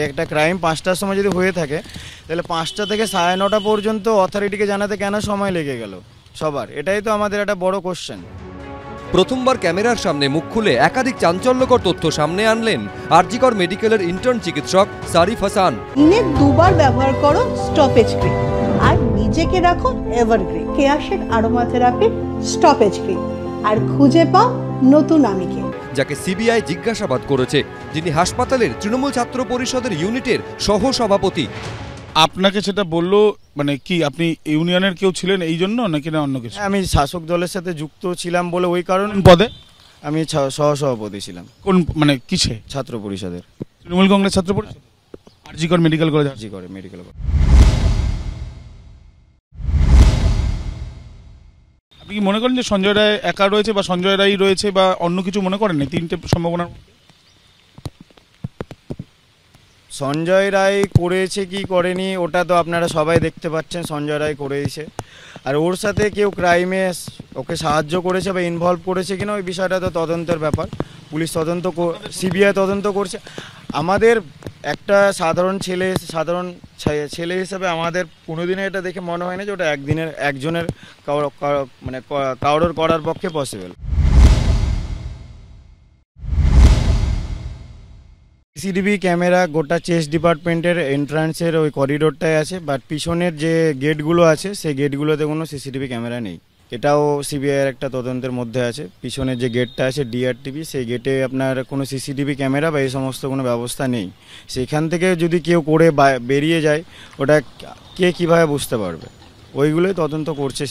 একটা ক্রাইম 5টার সময় যদি হয়ে থাকে তাহলে 5টা থেকে 9:30 পর্যন্ত অথরিটিকে জানাতে কেন সময় লেগে গেল সবার? এটাই তো আমাদের একটা বড় কোশ্চেন। প্রথমবার ক্যামেরার সামনে মুখ খুলে একাধিক চাঞ্চল্যকর তথ্য সামনে আনলেন আরজিকর মেডিকেলের ইন্টার্ন চিকিৎসক সারিফ হাসান। দিনে 2 বার ব্যবহার করো স্টপেজ ক্রিম আর নিজেকে রাখো এভারগ্রিন কেয়াশের আরোমা থেরাপি স্টপেজ ক্রিম আর খুঁজে পাও নতুন আমিকে, যাকে সিবিআই জিজ্ঞাসাবাদ করেছে, যিনি হাসপাতালের তৃণমূল ছাত্র পরিষদের ইউনিটের সহ সভাপতি। আপনাকে সেটা বললো মানে কি আপনি ইউনিয়নের কেউ ছিলেন এই জন্য নাকি না অন্য কিছু? আমি শাসক দলের সাথে যুক্ত ছিলাম বলে ওই কারণে পদে আমি সহসভাপতি ছিলাম। কোন মানে কিসে? ছাত্র পরিষদের। তৃণমূল কংগ্রেস ছাত্র পরিষদ RG Kar medical college. RG Kar medical college. আপনি কি মনে করেন যে সঞ্জয় রায় একা রয়েছে বা সঞ্জয় রায় রয়েছে বা অন্য কিছু মনে করেন না? 3টে সম্ভাবনার মধ্যে সঞ্জয় রায় করেছে কি করেনি ওটা তো আপনারা সবাই দেখতে পাচ্ছেন। সঞ্জয় রায় করেছে, আর ওর সাথে কেউ ক্রাইমে ওকে সাহায্য করেছে বা ইনভলভ করেছে কিনা ওই বিষয়টা তো তদন্তের ব্যাপার। পুলিশ তদন্ত, সিবিআই তদন্ত করছে। আমাদের একটা সাধারণ ছেলে হিসেবে আমাদের কোনোদিনে এটা দেখে মনে হয় না যে ওটা একজনের মানে কারোর করার পক্ষে পসিবল। সিসিটিভি ক্যামেরা গোটা চেস্ট ডিপার্টমেন্টের এন্ট্রান্সের ওই করিডোরটায় আছে, বাট পিছনের যে গেটগুলো আছে সেই গেটগুলোতে কোনো সিসিটিভি ক্যামেরা নেই। এটাও সিবিআইয়ের একটা তদন্তের মধ্যে আছে। পিছনের যে গেটটা আছে ডিআরটিভি, সেই গেটে আপনার কোনো সিসিটিভি ক্যামেরা বা এই সমস্ত কোনো ব্যবস্থা নেই। সেখান থেকে যদি কেউ করে বেরিয়ে যায় ওটা কে কীভাবে বুঝতে পারবে? ওইগুলোই তদন্ত করছে।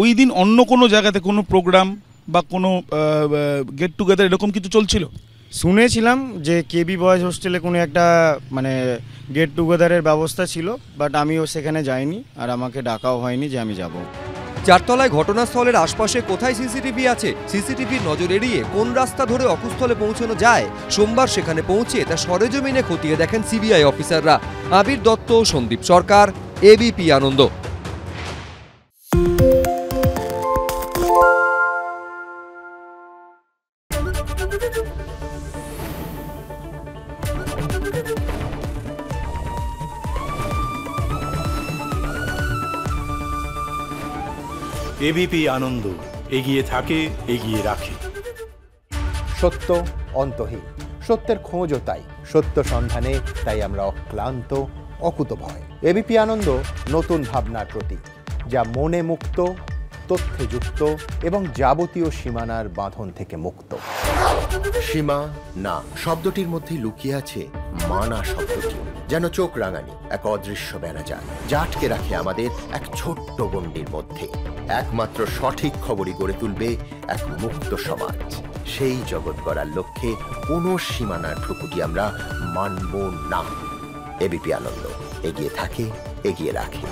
ওই দিন অন্য কোনো জায়গাতে কোনো প্রোগ্রাম বা কোনো গেট টুগেদার এরকম কিছু চলছিল? শুনেছিলাম যে কেবি বয়েজ হোস্টেলে কোনো একটা মানে গেট টুগেদারের ব্যবস্থা ছিল, বাট আমিও সেখানে যাইনি আর আমাকে ডাকাও হয়নি যে আমি যাব। চারতলায় ঘটনাস্থলের আশপাশে কোথায় সিসিটিভি আছে, সিসিটিভির নজর এড়িয়ে কোন রাস্তা ধরে অকুস্থলে পৌঁছানো যায়, সোমবার সেখানে পৌঁছে তা সরেজমিনে খতিয়ে দেখেন সিবিআই অফিসাররা। আবির দত্ত, সন্দীপ সরকার, এবিপি আনন্দ। এবিপি আনন্দ, এগিয়ে থাকে, এগিয়ে রাখে। সত্য অন্তহীন, সত্যের খোঁজও তাই, সত্য সন্ধানে তাই আমরা অক্লান্ত, অকুতভয়। এবিপি আনন্দ নতুন ভাবনার প্রতীক, যা মনে মুক্ত, তথ্যে যুক্ত এবং যাবতীয় সীমানার বাঁধন থেকে মুক্ত। সীমা না শব্দটির মধ্যে লুকিয়ে আছে মানা শব্দটি, যেন চোখ রাঙানি এক অদৃশ্য বেড়াজাল, যা আটকে রাখে আমাদের এক ছোট্ট গণ্ডির মধ্যে। একমাত্র সঠিক খবরই গড়ে তুলবে এক মুক্ত সমাজ। সেই জগৎ গড়ার লক্ষ্যে কোনো সীমানার ঠুকুটি আমরা মানব না। এবিপি আনন্দ, এগিয়ে থাকে, এগিয়ে রাখে।